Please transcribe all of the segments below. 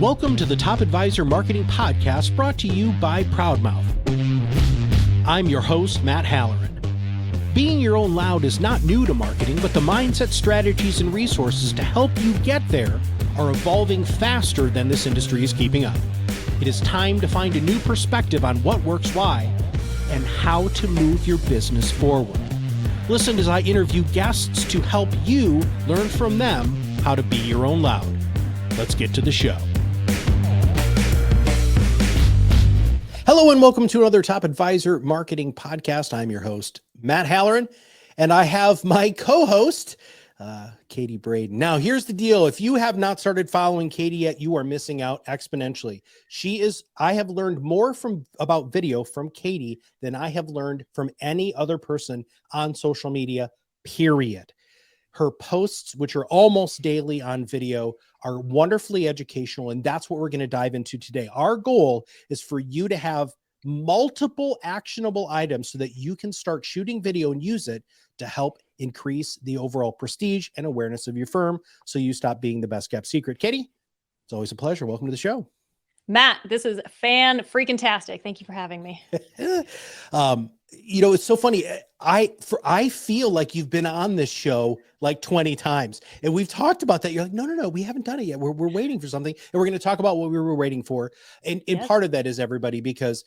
Welcome to the Top Advisor Marketing Podcast brought to you by ProudMouth. I'm your host, Matt Halloran. Being your own loud is not new to marketing, but the mindset, strategies, and resources to help you get there are evolving faster than this industry is keeping up. It is time to find a new perspective on what works why and how to move your business forward. Listen as I interview guests to help you learn from them how to be your own loud. Let's get to the show. Hello and welcome to another Top Advisor Marketing Podcast. I'm your host, Matt Halloran, and I have my co-host, Katie Braden. Now, here's the deal. If you have not started following Katie yet, you are missing out exponentially. I have learned more about video from Katie than I have learned from any other person on social media, period. Her posts, which are almost daily on video, are wonderfully educational, and that's what we're going to dive into today. Our goal is for you to have multiple actionable items so that you can start shooting video and use it to help increase the overall prestige and awareness of your firm so you stop being the best kept secret. Katie, it's always a pleasure. Welcome to the show. Matt, this is fan-freaking-tastic. Thank you for having me. It's so funny. I feel like you've been on this show like 20 times and we've talked about that. You're like, no, we haven't done it yet. We're waiting for something and we're going to talk about what we were waiting for. And Yes. Part of that is everybody, because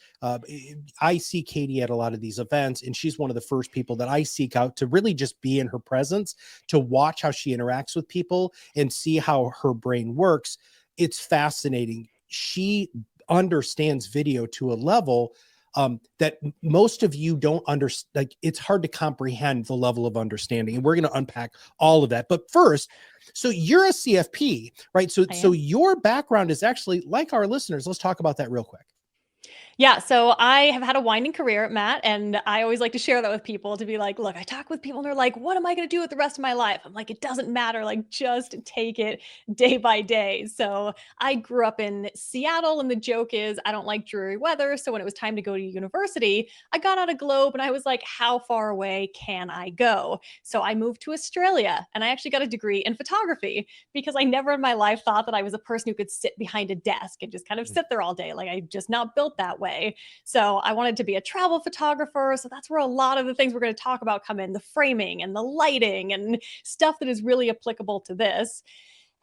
I see Katie at a lot of these events and she's one of the first people that I seek out to really just be in her presence, to watch how she interacts with people and see how her brain works. It's fascinating. She understands video to a level that most of you don't understand. Like, it's hard to comprehend the level of understanding, and we're going to unpack all of that. But first, so you're a CFP, right? So your background is actually like our listeners. Let's talk about that real quick. Yeah, so I have had a winding career, Matt, and I always like to share that with people, to be like, look, I talk with people and they're like, what am I going to do with the rest of my life? I'm like, it doesn't matter. Like, just take it day by day. So I grew up in Seattle, and the joke is I don't like dreary weather. So when it was time to go to university, I got out a globe and I was like, how far away can I go? So I moved to Australia, and I actually got a degree in photography because I never in my life thought that I was a person who could sit behind a desk and just kind of sit there all day. Like, I'm just not built that way. So I wanted to be a travel photographer. So that's where a lot of the things we're going to talk about come in: the framing and the lighting and stuff that is really applicable to this.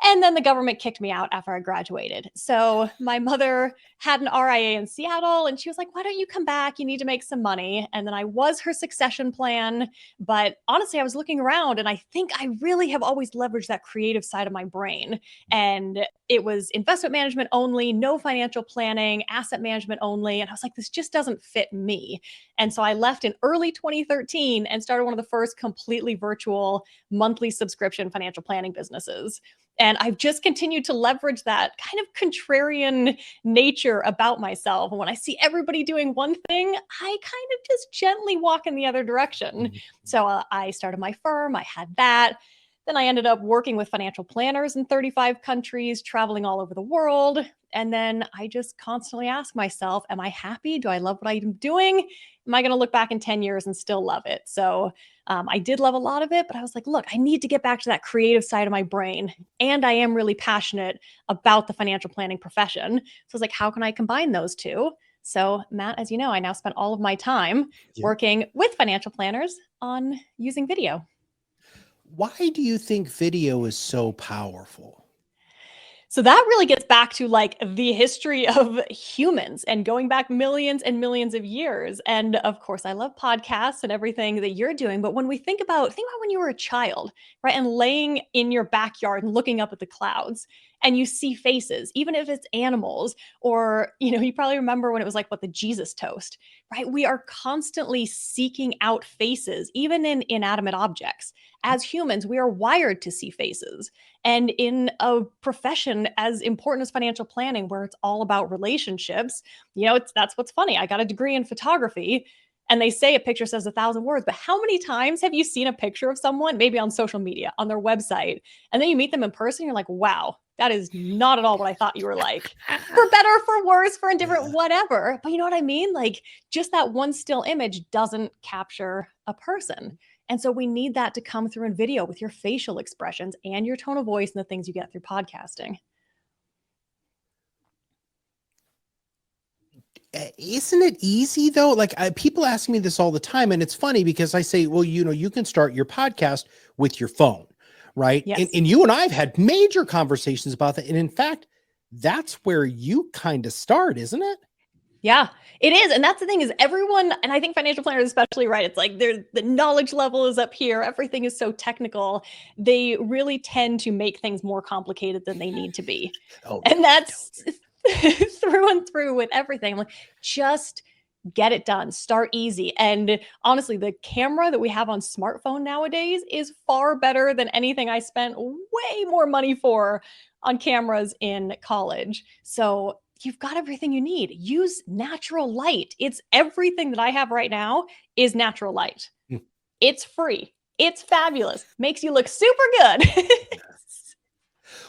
And then the government kicked me out after I graduated. So my mother had an RIA in Seattle, and she was like, why don't you come back? You need to make some money. And then I was her succession plan. But honestly, I was looking around, and I think I really have always leveraged that creative side of my brain. And it was investment management only, no financial planning, asset management only. And I was like, this just doesn't fit me. And so I left in early 2013 and started one of the first completely virtual monthly subscription financial planning businesses. And I've just continued to leverage that kind of contrarian nature about myself. And when I see everybody doing one thing, I kind of just gently walk in the other direction. So I started my firm. I had that. Then I ended up working with financial planners in 35 countries, traveling all over the world. And then I just constantly ask myself, am I happy? Do I love what I'm doing? Am I going to look back in 10 years and still love it? So I did love a lot of it, but I was like, look, I need to get back to that creative side of my brain. And I am really passionate about the financial planning profession. So I was like, how can I combine those two? So Matt, as you know, I now spend all of my time working with financial planners on using video. Why do you think video is so powerful? So that really gets back to like the history of humans and going back millions and millions of years. And of course, I love podcasts and everything that you're doing. But when we think about when you were a child, right? And laying in your backyard and looking up at the clouds, and you see faces, even if it's animals, or, you probably remember when it was like the Jesus toast, right? We are constantly seeking out faces, even in inanimate objects. As humans, we are wired to see faces. And in a profession as important as financial planning, where it's all about relationships, that's what's funny. I got a degree in photography, and they say a picture says 1,000 words, but how many times have you seen a picture of someone, maybe on social media, on their website, and then you meet them in person, you're like, wow, that is not at all what I thought you were like. For better, for worse, for indifferent, whatever. But you know what I mean? Like, just that one still image doesn't capture a person. And so we need that to come through in video with your facial expressions and your tone of voice and the things you get through podcasting. Isn't it easy though? Like people ask me this all the time, and it's funny because I say, well, you can start your podcast with your phone, right? And, Yes. and you and I have had major conversations about that. And in fact, that's where you kind of start, isn't it? Yeah, it is. And that's the thing is everyone, and I think financial planners especially, right? It's like the knowledge level is up here. Everything is so technical. They really tend to make things more complicated than they need to be. Oh yeah, And they do. that's through and through with everything. I'm like, just get it done. Start easy. And honestly, the camera that we have on smartphone nowadays is far better than anything I spent way more money for on cameras in college. So you've got everything you need. Use natural light. It's everything that I have right now is natural light. Hmm. It's free. It's fabulous. Makes you look super good.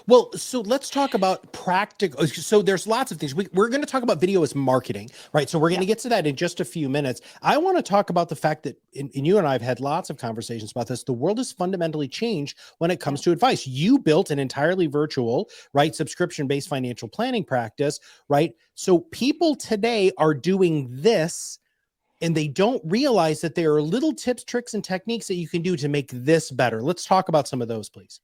Well, so let's talk about practical. So there's lots of things. We're going to talk about video as marketing, right? So we're going Yeah. to get to that in just a few minutes. I want to talk about the fact that, and you and I have had lots of conversations about this. The world has fundamentally changed when it comes to advice. You built an entirely virtual, right, subscription-based financial planning practice, right? So people today are doing this and they don't realize that there are little tips, tricks, and techniques that you can do to make this better. Let's talk about some of those, please.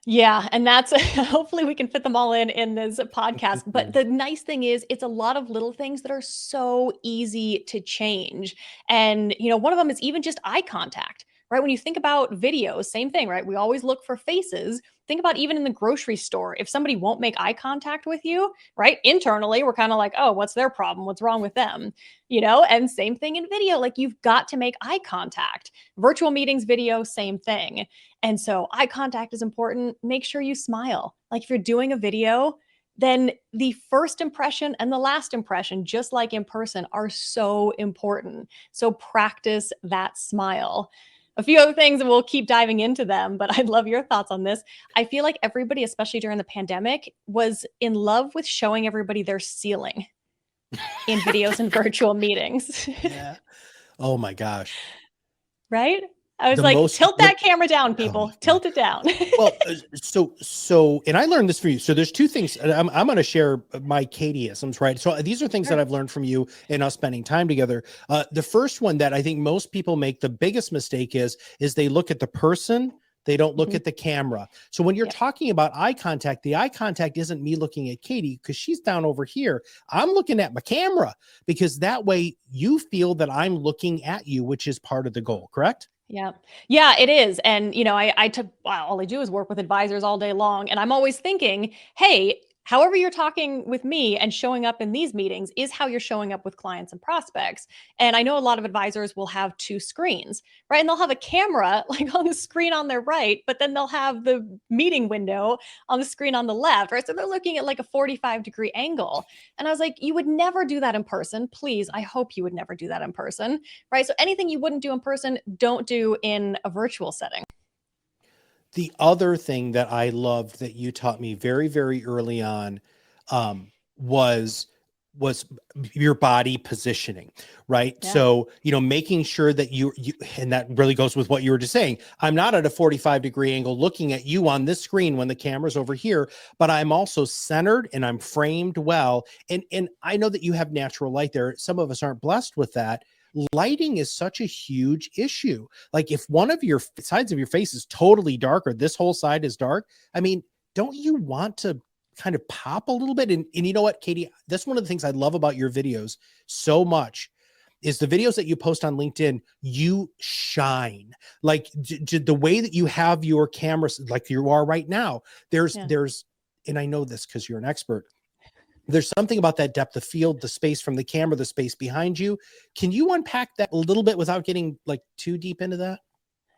Yeah, and that's hopefully we can fit them all in this podcast. But the nice thing is it's a lot of little things that are so easy to change. And one of them is even just eye contact, right? When you think about videos, same thing, right? We always look for faces. Think about even in the grocery store, if somebody won't make eye contact with you, right? Internally, we're kind of like, "Oh, what's their problem? What's wrong with them?" And same thing in video, like you've got to make eye contact. Virtual meetings, video, same thing. And so eye contact is important. Make sure you smile. Like if you're doing a video, then the first impression and the last impression, just like in person, are so important. So practice that smile. A few other things, and we'll keep diving into them, but I'd love your thoughts on this. I feel like everybody, especially during the pandemic, was in love with showing everybody their ceiling in videos and virtual meetings. Yeah. Oh my gosh. Right? I was The like, most, tilt the, that camera down, oh my people. God. Tilt it down. Well, and I learned this from you. So there's two things. And I'm going to share my Katieisms, right? So these are things that Sure. I've learned from you and us spending time together. The first one that I think most people make the biggest mistake is they look at the person. They don't look at the camera. So when you're Yep. talking about eye contact, the eye contact isn't me looking at Katie because she's down over here. I'm looking at my camera because that way you feel that I'm looking at you, which is part of the goal, correct? Yeah. Yeah, it is. And, I took, wow, all I do is work with advisors all day long. And I'm always thinking, hey, however you're talking with me and showing up in these meetings is how you're showing up with clients and prospects. And I know a lot of advisors will have two screens, right? And they'll have a camera like on the screen on their right, but then they'll have the meeting window on the screen on the left, right? So they're looking at like a 45-degree angle. And I was like, you would never do that in person. Please, I hope you would never do that in person, right? So anything you wouldn't do in person, don't do in a virtual setting. The other thing that I loved that you taught me very, very early on was your body positioning, right? Yeah. So, making sure that you, and that really goes with what you were just saying. I'm not at a 45-degree angle looking at you on this screen when the camera's over here, but I'm also centered and I'm framed well. And I know that you have natural light there. Some of us aren't blessed with that. Lighting is such a huge issue. Like if one of your sides of your face is totally dark or this whole side is dark, I mean, don't you want to kind of pop a little bit? And you know what, Katie, that's one of the things I love about your videos so much is the videos that you post on LinkedIn, you shine. Like the way that you have your cameras, like you are right now, there's, and I know this because you're an expert, there's something about that depth of field, the space from the camera, the space behind you. Can you unpack that a little bit without getting like too deep into that?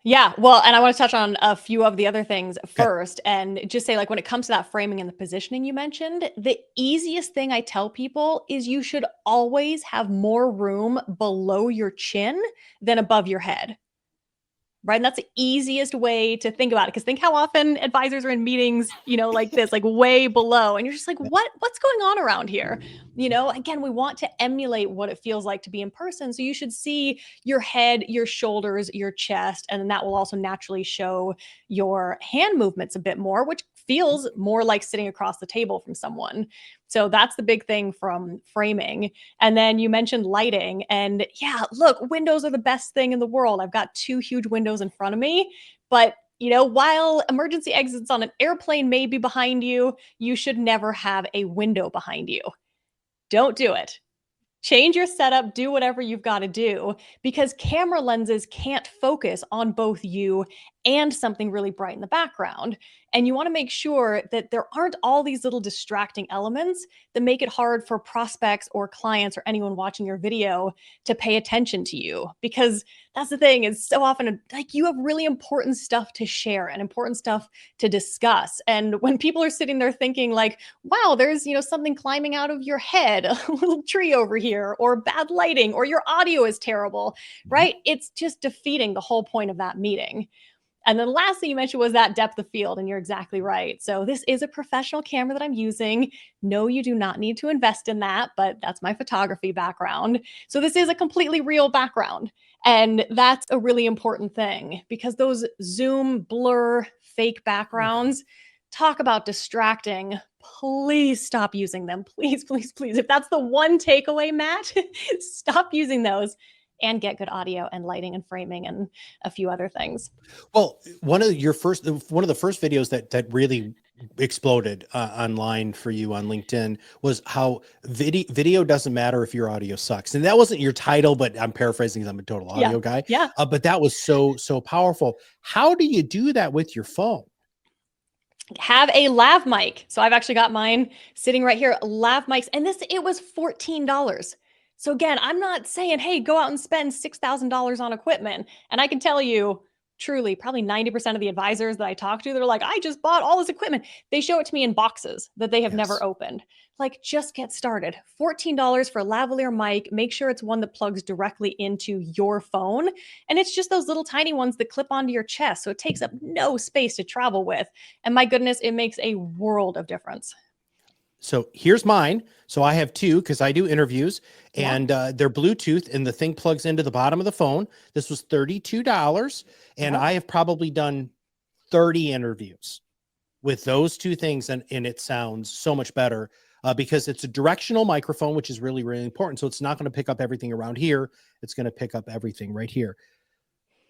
Yeah, well, and I want to touch on a few of the other things Okay. first and just say, like, when it comes to that framing and the positioning you mentioned, the easiest thing I tell people is you should always have more room below your chin than above your head. Right. And that's the easiest way to think about it. Because think how often advisors are in meetings, like this, like way below. And you're just like, what's going on around here? Again, we want to emulate what it feels like to be in person. So you should see your head, your shoulders, your chest, and then that will also naturally show your hand movements a bit more, which feels more like sitting across the table from someone. So that's the big thing from framing. And then you mentioned lighting. And yeah, look, windows are the best thing in the world. I've got 2 huge windows in front of me, but while emergency exits on an airplane may be behind you, you should never have a window behind you. Don't do it. Change your setup, do whatever you've got to do, because camera lenses can't focus on both you and something really bright in the background. And you want to make sure that there aren't all these little distracting elements that make it hard for prospects or clients or anyone watching your video to pay attention to you. Because that's the thing, is so often like you have really important stuff to share and important stuff to discuss. And when people are sitting there thinking like, wow, there's, something climbing out of your head, a little tree over here, or bad lighting, or your audio is terrible, right? It's just defeating the whole point of that meeting. And then the last thing you mentioned was that depth of field, and you're exactly right. So this is a professional camera that I'm using. No, you do not need to invest in that, but that's my photography background. So this is a completely real background. And that's a really important thing, because those zoom, blur, fake backgrounds, talk about distracting. Please stop using them. Please, please, please. If that's the one takeaway, Matt, stop using those and get good audio and lighting and framing and a few other things. Well, one of the first videos that really exploded online for you on LinkedIn was how video doesn't matter if your audio sucks. And that wasn't your title, but I'm paraphrasing because I'm a total audio guy. Yeah. But that was so powerful. How do you do that with your phone? Have a lav mic. So I've actually got mine sitting right here, lav mics. And it was $14. So again, I'm not saying, hey, go out and spend $6,000 on equipment. And I can tell you, truly, probably 90% of the advisors that I talk to, they're like, I just bought all this equipment. They show it to me in boxes that they have never opened. Like, just get started. $14 for a lavalier mic. Make sure it's one that plugs directly into your phone. And it's just those little tiny ones that clip onto your chest. So it takes up no space to travel with. And my goodness, it makes a world of difference. So here's mine. So I have 2 because I do interviews, and they're Bluetooth, and the thing plugs into the bottom of the phone. This was $32, and I have probably done 30 interviews with those 2 things, and it sounds so much better because it's a directional microphone, which is really, really important. So it's not going to pick up everything around here. It's going to pick up everything right here.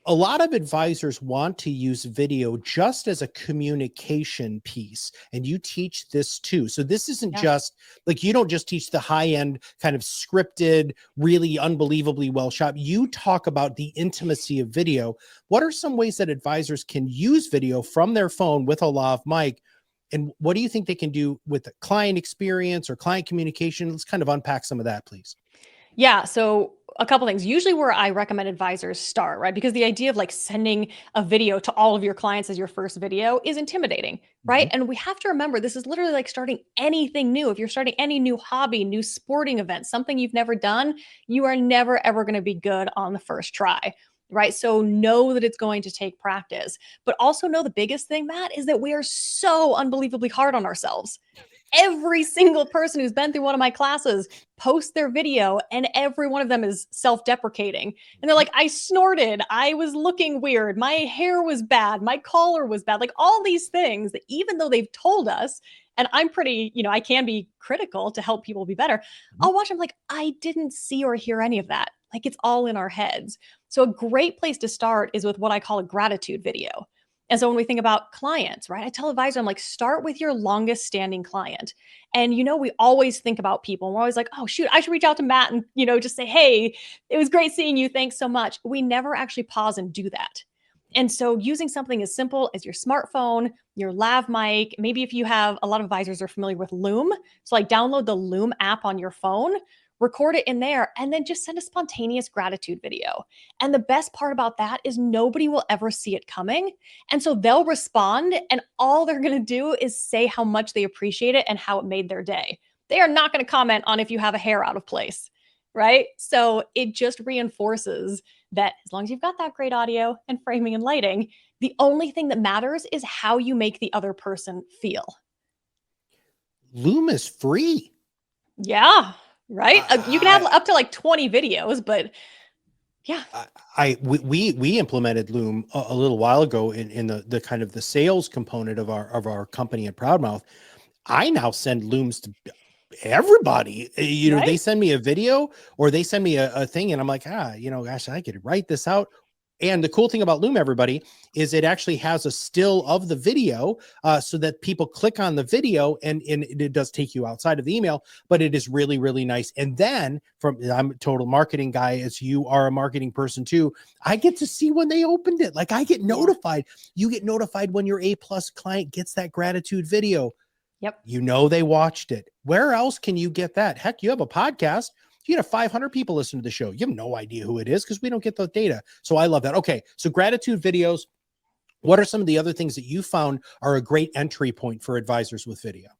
A lot of advisors want to use video just as a communication piece, and you teach this too. So this isn't just like, you don't just teach the high end kind of scripted, really unbelievably well shot. You talk about the intimacy of video. What are some ways that advisors can use video from their phone with a lav mic? And what do you think they can do with the client experience or client communication? Let's kind of unpack some of that, please. Yeah. So a couple things. Usually where I recommend advisors start, right? Because the idea of like sending a video to all of your clients as your first video is intimidating, right? And we have to remember, this is literally like starting anything new. If you're starting any new hobby, new sporting event, something you've never done, you are never, ever going to be good on the first try. Right. So know that it's going to take practice, but also know the biggest thing, Matt, is that we are so unbelievably hard on ourselves. Every single person who's been through one of my classes posts their video, and every one of them is self-deprecating. And they're like, I snorted, I was looking weird, my hair was bad, my collar was bad, like all these things that even though they've told us, and I'm pretty, I can be critical to help people be better. I'll watch them like, I didn't see or hear any of that. Like, it's all in our heads. So a great place to start is with what I call a gratitude video. And so when we think about clients, right, I tell advisors, I'm like, start with your longest standing client. And, we always think about people. And we're always like, oh, shoot, I should reach out to Matt and, just say, hey, it was great seeing you. Thanks so much. We never actually pause and do that. And so using something as simple as your smartphone, your lav mic, maybe if you have, a lot of advisors are familiar with Loom. So like download the Loom app on your phone, record it in there, and then just send a spontaneous gratitude video. And the best part about that is nobody will ever see it coming. And so they'll respond, and all they're going to do is say how much they appreciate it and how it made their day. They are not going to comment on if you have a hair out of place, right? So it just reinforces that as long as you've got that great audio and framing and lighting, the only thing that matters is how you make the other person feel. Loom is free. Yeah. Right? You can have up to like 20 videos, but Yeah. We implemented Loom a little while ago in the kind of the sales component of our company at ProudMouth. I now send Looms to everybody. They Right. send me a video or they send me a thing, and I'm like, gosh, I could write this out. And the cool thing about Loom, everybody, is it actually has a still of the video, so that people click on the video, and it does take you outside of the email, but it is really, really nice. And then I'm a total marketing guy, as you are a marketing person too. I get to see when they opened it. Like, I get notified. You get notified when your A+ client gets that gratitude video. Yep. They watched it. Where else can you get that? Heck, you have a podcast. You have 500 people listen to the show. You have no idea who it is because we don't get the data. So I love that. Okay, so gratitude videos. What are some of the other things that you found are a great entry point for advisors with video?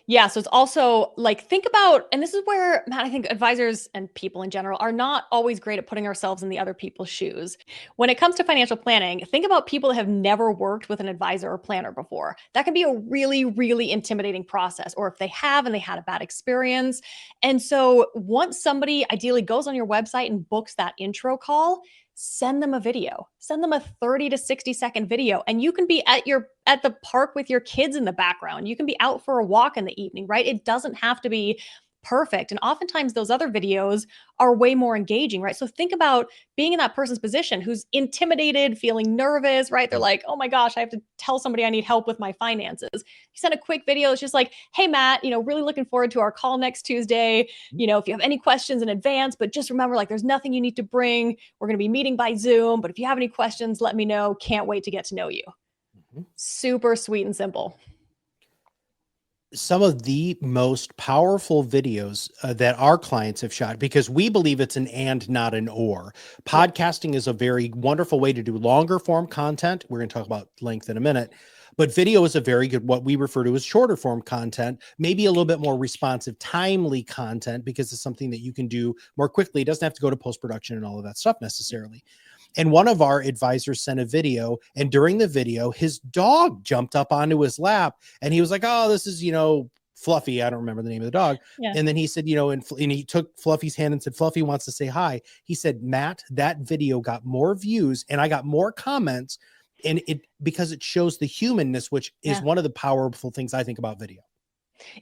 Yeah. So it's also like, think about, and this is where, Matt, I think advisors and people in general are not always great at putting ourselves in the other people's shoes. When it comes to financial planning, think about people that have never worked with an advisor or planner before. That can be a really, really intimidating process. Or if they have and they had a bad experience. And so once somebody ideally goes on your website and books that intro call, send them a video, send them a 30 to 60-second video. And you can be at the park with your kids in the background. You can be out for a walk in the evening, right? It doesn't have to be perfect. And oftentimes those other videos are way more engaging, right? So think about being in that person's position who's intimidated, feeling nervous, right? They're like, oh my gosh, I have to tell somebody I need help with my finances. You send a quick video. It's just like, hey, Matt, really looking forward to our call next Tuesday. If you have any questions in advance, but just remember, like, there's nothing you need to bring. We're going to be meeting by Zoom, but if you have any questions, let me know. Can't wait to get to know you. Super sweet and simple. Some of the most powerful videos that our clients have shot, because we believe it's an and, not an or. Podcasting is a very wonderful way to do longer form content. We're going to talk about length in a minute, but video is a very good, what we refer to as shorter form content, maybe a little bit more responsive, timely content, because it's something that you can do more quickly. It doesn't have to go to post-production and all of that stuff necessarily. And one of our advisors sent a video, and during the video, his dog jumped up onto his lap, and he was like, oh, this is, Fluffy. I don't remember the name of the dog. Yeah. And then he said, and he took Fluffy's hand and said, Fluffy wants to say hi. He said, Matt, that video got more views and I got more comments, and because it shows the humanness, which is one of the powerful things I think about video.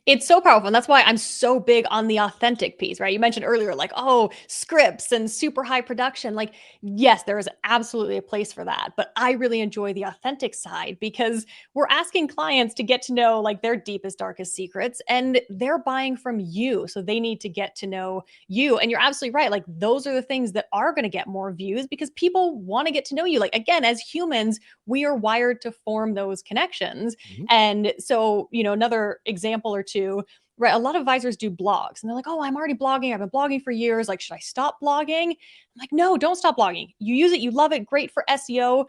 It's so powerful. And that's why I'm so big on the authentic piece, right? You mentioned earlier, like, oh, scripts and super high production. Like, yes, there is absolutely a place for that. But I really enjoy the authentic side because we're asking clients to get to know like their deepest, darkest secrets, and they're buying from you. So they need to get to know you. And you're absolutely right. Like, those are the things that are going to get more views because people want to get to know you. Like, again, as humans, we are wired to form those connections. And so, another example or two, right? A lot of advisors do blogs and they're like, oh, I'm already blogging. I've been blogging for years. Like, should I stop blogging? I'm like, no, don't stop blogging. You use it. You love it. Great for SEO.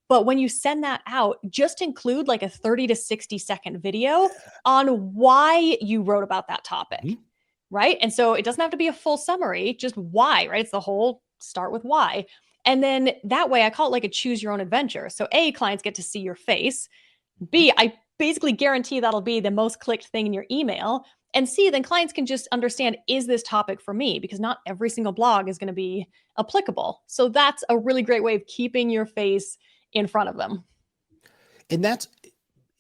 But when you send that out, just include like a 30 to 60-second video on why you wrote about that topic, right? And so it doesn't have to be a full summary, just why, right? It's the whole start with why. And then that way I call it like a choose your own adventure. So A, clients get to see your face. B, I basically guarantee that'll be the most clicked thing in your email. And C, then clients can just understand, is this topic for me? Because not every single blog is going to be applicable. So that's a really great way of keeping your face in front of them. And that's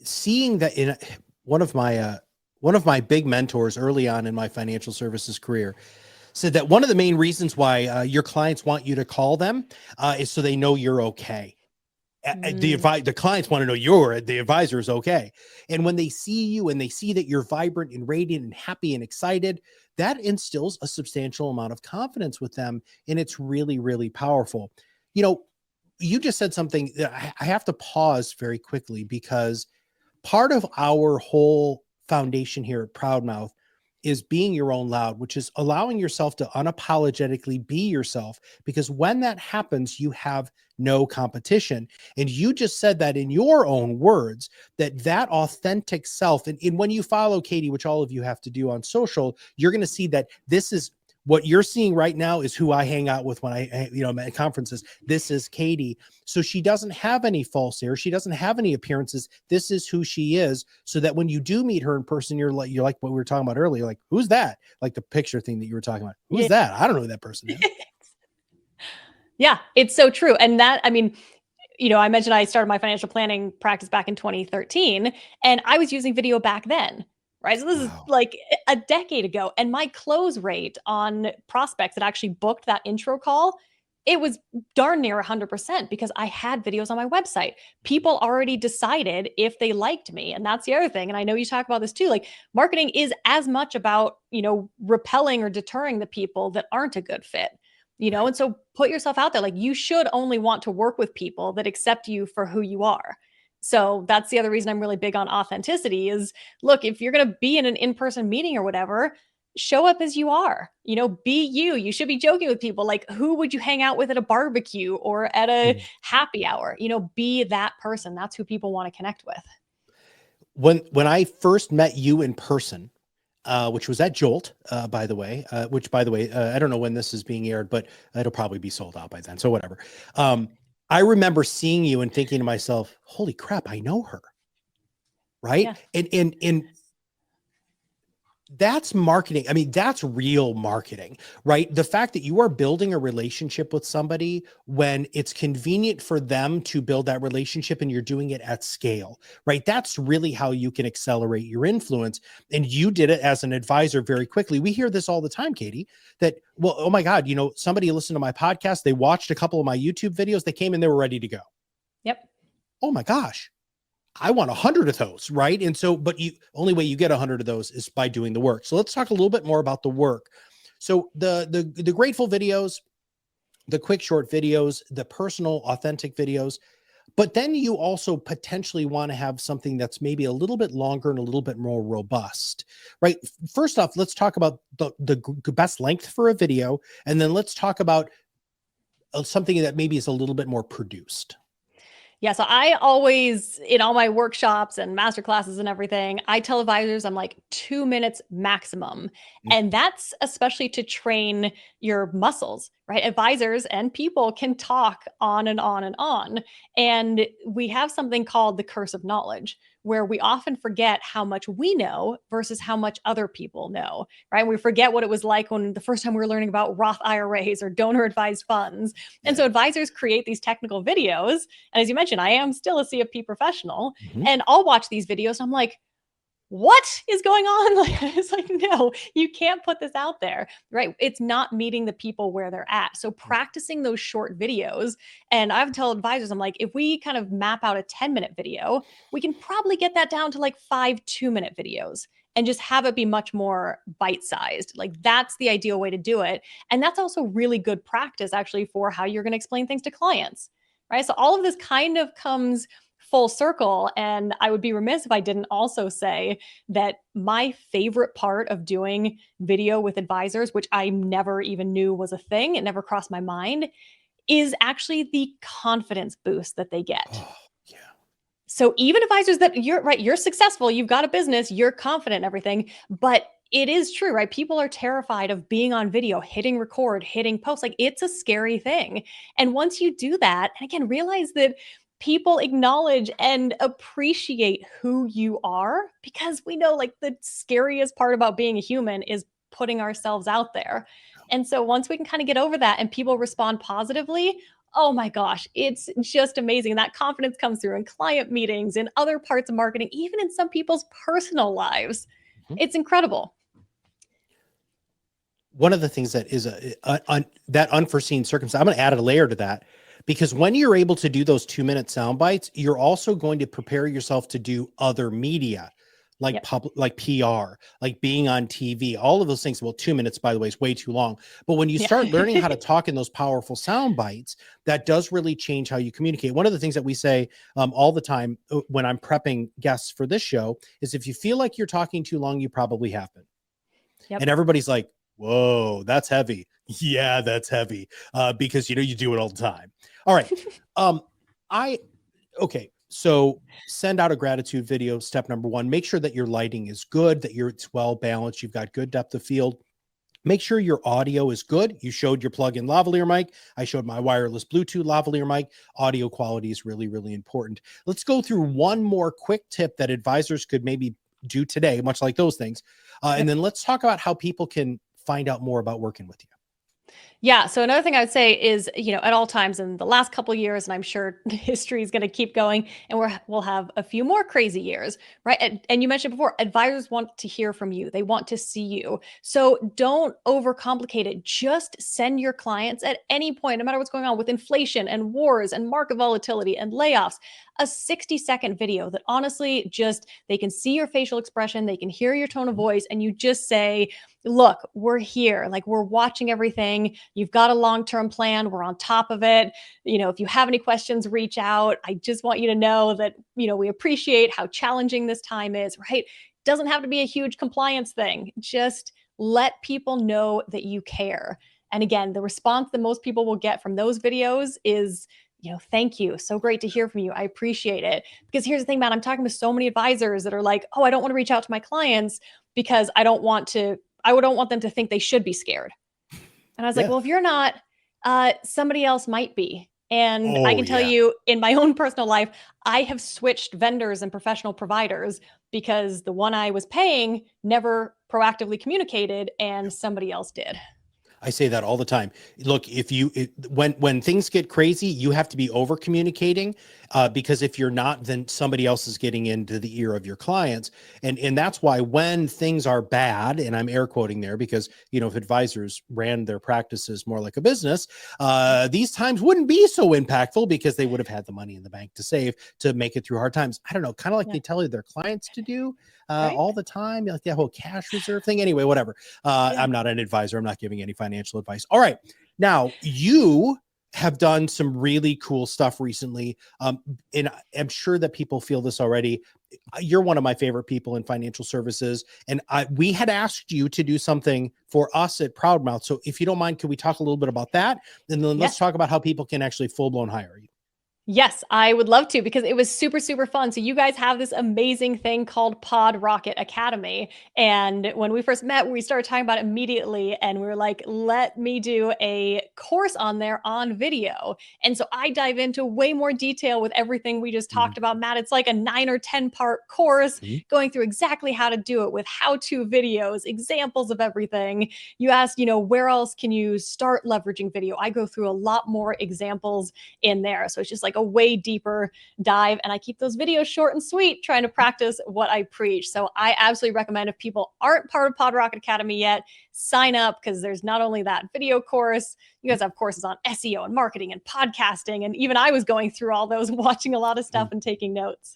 seeing that in one of my big mentors early on in my financial services career said that one of the main reasons why your clients want you to call them is so they know you're okay. The clients want to know the advisor is okay. And when they see you and they see that you're vibrant and radiant and happy and excited, that instills a substantial amount of confidence with them. And it's really, really powerful. You just said something that I have to pause very quickly, because part of our whole foundation here at ProudMouth is being your own loud, which is allowing yourself to unapologetically be yourself, because when that happens, you have no competition. And you just said that in your own words, that authentic self. And when you follow Katie, which all of you have to do on social, you're going to see that this is what you're seeing right now is who I hang out with when I'm at conferences. This is Katie. So she doesn't have any false air. She doesn't have any appearances. This is who she is. So that when you do meet her in person, you're like what we were talking about earlier. Like, who's that? Like the picture thing that you were talking about. Who's that? I don't know who that person is. Yeah, it's so true. And that, I mean, I mentioned I started my financial planning practice back in 2013, and I was using video back then, right? So this is Wow. like a decade ago. And my close rate on prospects that actually booked that intro call, it was darn near 100% because I had videos on my website. People already decided if they liked me. And that's the other thing. And I know you talk about this too. Like marketing is as much about, repelling or deterring the people that aren't a good fit. Right. And so put yourself out there. Like you should only want to work with people that accept you for who you are. So that's the other reason I'm really big on authenticity is look, if you're going to be in an in-person meeting or whatever, show up as you are. Be you. You should be joking with people. Like who would you hang out with at a barbecue or at a Mhm. happy hour? Be that person. That's who people want to connect with. When I first met you in person, which was at Jolt, by the way, I don't know when this is being aired, but it'll probably be sold out by then. So whatever. I remember seeing you and thinking to myself, holy crap, I know her. Right. Yeah. And that's marketing. I mean, that's real marketing, right? The fact that you are building a relationship with somebody when it's convenient for them to build that relationship and you're doing it at scale, right? That's really how you can accelerate your influence. And you did it as an advisor very quickly. We hear this all the time, Katie, that, well, oh my God, somebody listened to my podcast. They watched a couple of my YouTube videos. They came and they were ready to go. Yep. Oh my gosh. I want 100 of those, right? And so, but only way you get 100 of those is by doing the work. So let's talk a little bit more about the work. So the grateful videos, the quick short videos, the personal authentic videos, but then you also potentially want to have something that's maybe a little bit longer and a little bit more robust, right? First off, let's talk about the best length for a video, and then let's talk about something that maybe is a little bit more produced. Yeah, so I always, in all my workshops and master classes and everything, I tell advisors I'm like 2 minutes maximum. And that's especially to train your muscles, right? Advisors and people can talk on and on and on. And we have something called the curse of knowledge, where we often forget how much we know versus how much other people know, right? We forget what it was like when the first time we were learning about Roth IRAs or donor advised funds. And Yeah. so advisors create these technical videos, and as you mentioned, I am still a CFP professional, Mhm. and I'll watch these videos and I'm like, what is going on? It's like, no, you can't put this out there, right? It's not meeting the people where they're at. So practicing those short videos, and I've told advisors, I'm like, if we kind of map out a 10-minute video, we can probably get that down to like 5 2-minute videos and just have it be much more bite-sized. Like that's the ideal way to do it. And that's also really good practice actually for how you're going to explain things to clients, right? So all of this kind of comes full circle. And I would be remiss if I didn't also say that my favorite part of doing video with advisors, which I never even knew was a thing, it never crossed my mind, is actually the confidence boost that they get. Oh, yeah. So even advisors that you're right, you're successful, you've got a business, you're confident and everything, but it is true, right? People are terrified of being on video, hitting record, hitting post. Like it's a scary thing. And once you do that, and again, realize that people acknowledge and appreciate who you are, because we know like the scariest part about being a human is putting ourselves out there. And so once we can kind of get over that and people respond positively, oh my gosh, it's just amazing. That confidence comes through in client meetings, in other parts of marketing, even in some people's personal lives. Mhm. It's incredible. One of the things that is that unforeseen circumstance, I'm going to add a layer to that, because when you're able to do those 2-minute sound bites, you're also going to prepare yourself to do other media, like Yep. public, like PR, like being on TV, all of those things. Well, 2 minutes, by the way, is way too long. But when you Yeah. start learning how to talk in those powerful sound bites, that does really change how you communicate. One of the things that we say all the time when I'm prepping guests for this show is if you feel like you're talking too long, you probably have been. Yep. And everybody's like, whoa, that's heavy. Yeah, that's heavy. Because you do it all the time. All right. Um, okay. So send out a gratitude video. Step number one, make sure that your lighting is good, that it's well balanced. You've got good depth of field. Make sure your audio is good. You showed your plug-in lavalier mic. I showed my wireless Bluetooth lavalier mic. Audio quality is really, really important. Let's go through one more quick tip that advisors could maybe do today, much like those things. And Yep. then let's talk about how people can find out more about working with you. Yeah. So another thing I would say is, at all times in the last couple of years, and I'm sure history is going to keep going, and we'll have a few more crazy years, right? And you mentioned before, advisors want to hear from you. They want to see you. So don't overcomplicate it. Just send your clients at any point, no matter what's going on with inflation and wars and market volatility and layoffs, a 60-second video that honestly just they can see your facial expression, they can hear your tone of voice, and you just say, look, we're here. Like we're watching everything. You've got a long-term plan. We're on top of it. If you have any questions, reach out. I just want you to know that, we appreciate how challenging this time is, right? Doesn't have to be a huge compliance thing. Just let people know that you care. And again, the response that most people will get from those videos is, thank you. So great to hear from you. I appreciate it. Because here's the thing, Matt, I'm talking to so many advisors that are like, oh, I don't want to reach out to my clients because I don't want them to think they should be scared. And I was like, Yeah. well, if you're not, somebody else might be. And I Oh can tell yeah. you in my own personal life, I have switched vendors and professional providers because the one I was paying never proactively communicated and somebody else did. I say that all the time. Look, when things get crazy, you have to be over communicating, because if you're not, then somebody else is getting into the ear of your clients, and that's why when things are bad, and I'm air quoting there because if advisors ran their practices more like a business, these times wouldn't be so impactful because they would have had the money in the bank to save to make it through hard times. I don't know, kind of like Yeah. they tell their clients to do Right. all the time, like that whole cash reserve thing. Anyway, whatever. Yeah. I'm not an advisor. I'm not giving any financial advice. All right. Now you have done some really cool stuff recently. And I'm sure that people feel this already. You're one of my favorite people in financial services. And we had asked you to do something for us at ProudMouth. So if you don't mind, can we talk a little bit about that? And then let's Yes. talk about how people can actually full blown hire you. Yes, I would love to because it was super, super fun. So you guys have this amazing thing called Pod Rocket Academy. And when we first met, we started talking about it immediately. And we were like, let me do a course on there on video. And so I dive into way more detail with everything we just talked about, Matt. It's like a 9 or 10-part course Mm-hmm. going through exactly how to do it with how-to videos, examples of everything. You asked, where else can you start leveraging video? I go through a lot more examples in there. So it's just like a way deeper dive. And I keep those videos short and sweet, trying to practice what I preach. So I absolutely recommend if people aren't part of Pod Rocket Academy yet, sign up because there's not only that video course, you guys have courses on SEO and marketing and podcasting. And even I was going through all those, watching a lot of stuff and taking notes.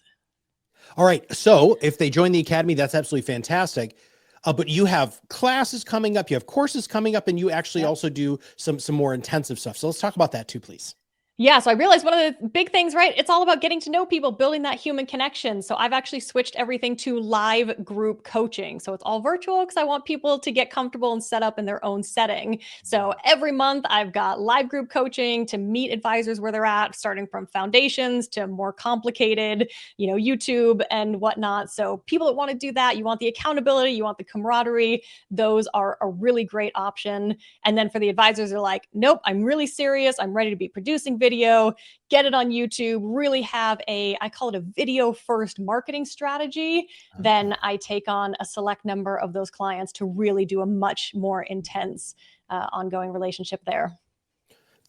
All right. So if they join the Academy, that's absolutely fantastic. But you have classes coming up, you have courses coming up, and you actually also do some more intensive stuff. So let's talk about that too, please. Yeah, so I realized one of the big things, right? It's all about getting to know people, building that human connection. So I've actually switched everything to live group coaching. So it's all virtual because I want people to get comfortable and set up in their own setting. So every month I've got live group coaching to meet advisors where they're at, starting from foundations to more complicated, YouTube and whatnot. So people that want to do that, you want the accountability, you want the camaraderie, those are a really great option. And then for the advisors, they're like, nope, I'm really serious. I'm ready to be producing video, get it on YouTube, really have I call it a video first marketing strategy. Then I take on a select number of those clients to really do a much more intense ongoing relationship there.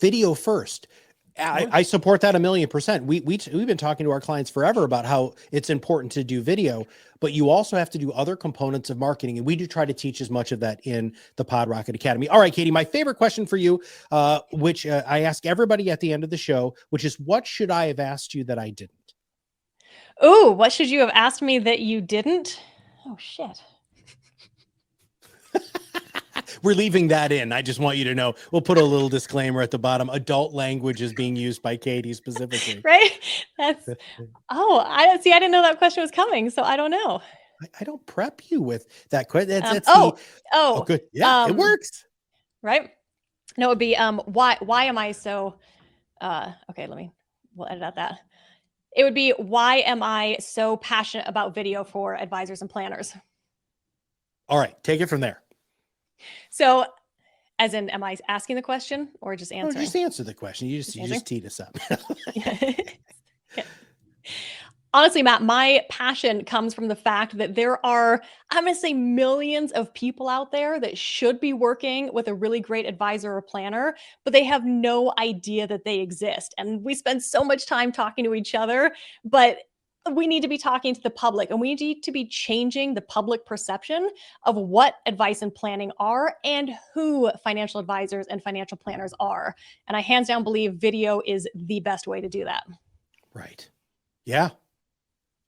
Video first. I support that 1,000,000%. We've been talking to our clients forever about how it's important to do video, but you also have to do other components of marketing. And we do try to teach as much of that in the Pod Rocket Academy. All right, Katie, my favorite question for you, which I ask everybody at the end of the show, which is what should I have asked you that I didn't? Oh, what should you have asked me that you didn't? Oh, shit. We're leaving that in. I just want you to know. We'll put a little disclaimer at the bottom. Adult language is being used by Katie specifically. Right? That's, I didn't know that question was coming. So I don't know. I don't prep you with that question. Good. Yeah, it works. Right? No, it would be, why am I so, okay, we'll edit out that. It would be, why am I so passionate about video for advisors and planners? All right, take it from there. So, as in, am I asking the question or just answering? No, just answer the question. You just teed us up. Honestly, Matt, my passion comes from the fact that there are, I'm going to say, millions of people out there that should be working with a really great advisor or planner, but they have no idea that they exist. And we spend so much time talking to each other, but we need to be talking to the public, and we need to be changing the public perception of what advice and planning are and who financial advisors and financial planners are. And I hands down believe video is the best way to do that. Right. Yeah.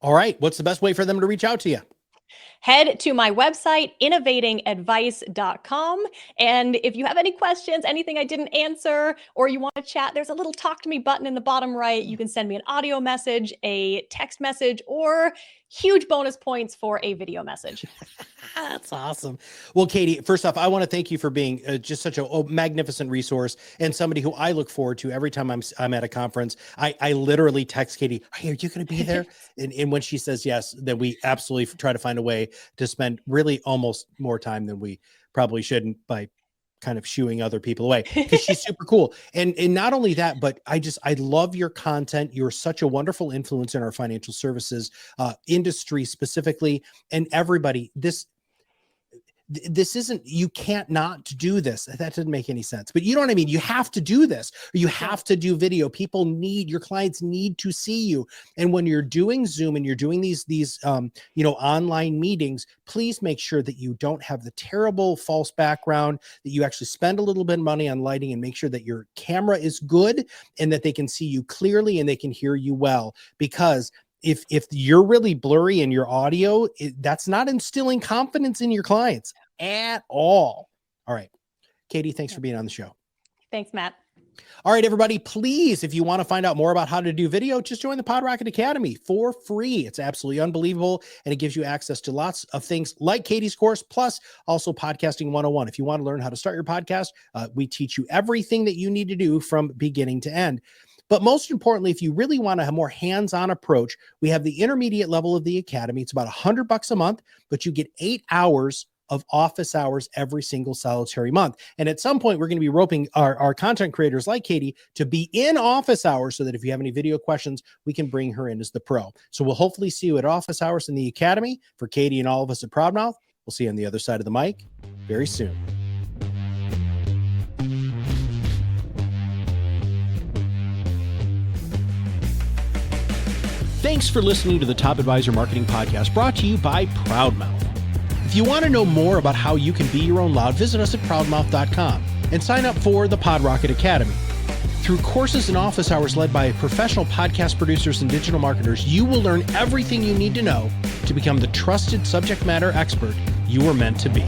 All right. What's the best way for them to reach out to you? Head to my website, innovatingadvice.com. And if you have any questions, anything I didn't answer, or you want to chat, there's a little talk to me button in the bottom right. You can send me an audio message, a text message, or huge bonus points for a video message. That's awesome. Well, Katie, first off, I want to thank you for being just such a magnificent resource and somebody who I look forward to every time I'm at a conference. I literally text Katie, hey, are you going to be there? And when she says yes, then we absolutely try to find a way to spend really almost more time than we probably shouldn't by kind of shooing other people away, because she's super cool. And not only that, but I love your content. You're such a wonderful influence in our financial services industry specifically, and everybody. This isn't, you can't not do this. That doesn't make any sense, but you know what I mean? You have to do this, or you have to do video. Your clients need to see you. And when you're doing Zoom and you're doing these online meetings, please make sure that you don't have the terrible false background, that you actually spend a little bit of money on lighting and make sure that your camera is good and that they can see you clearly and they can hear you well. Because if you're really blurry in your audio, that's not instilling confidence in your clients at all. All right. Katie, thanks for being on the show. Thanks, Matt. All right, everybody, please, if you want to find out more about how to do video, just join the PodRocket Academy for free. It's absolutely unbelievable, and it gives you access to lots of things like Katie's course, plus also Podcasting 101. If you want to learn how to start your podcast, we teach you everything that you need to do from beginning to end. But most importantly, if you really want to have a more hands-on approach, we have the intermediate level of the Academy. It's about $100 a month, but you get 8 hours of office hours every single solitary month. And at some point, we're going to be roping our content creators like Katie to be in office hours so that if you have any video questions, we can bring her in as the pro. So we'll hopefully see you at office hours in the Academy. For Katie and all of us at ProudMouth, we'll see you on the other side of the mic very soon. Thanks for listening to the Top Advisor Marketing Podcast, brought to you by ProudMouth. If you want to know more about how you can be your own loud, visit us at ProudMouth.com and sign up for the PodRocket Academy. Through courses and office hours led by professional podcast producers and digital marketers, you will learn everything you need to know to become the trusted subject matter expert you were meant to be.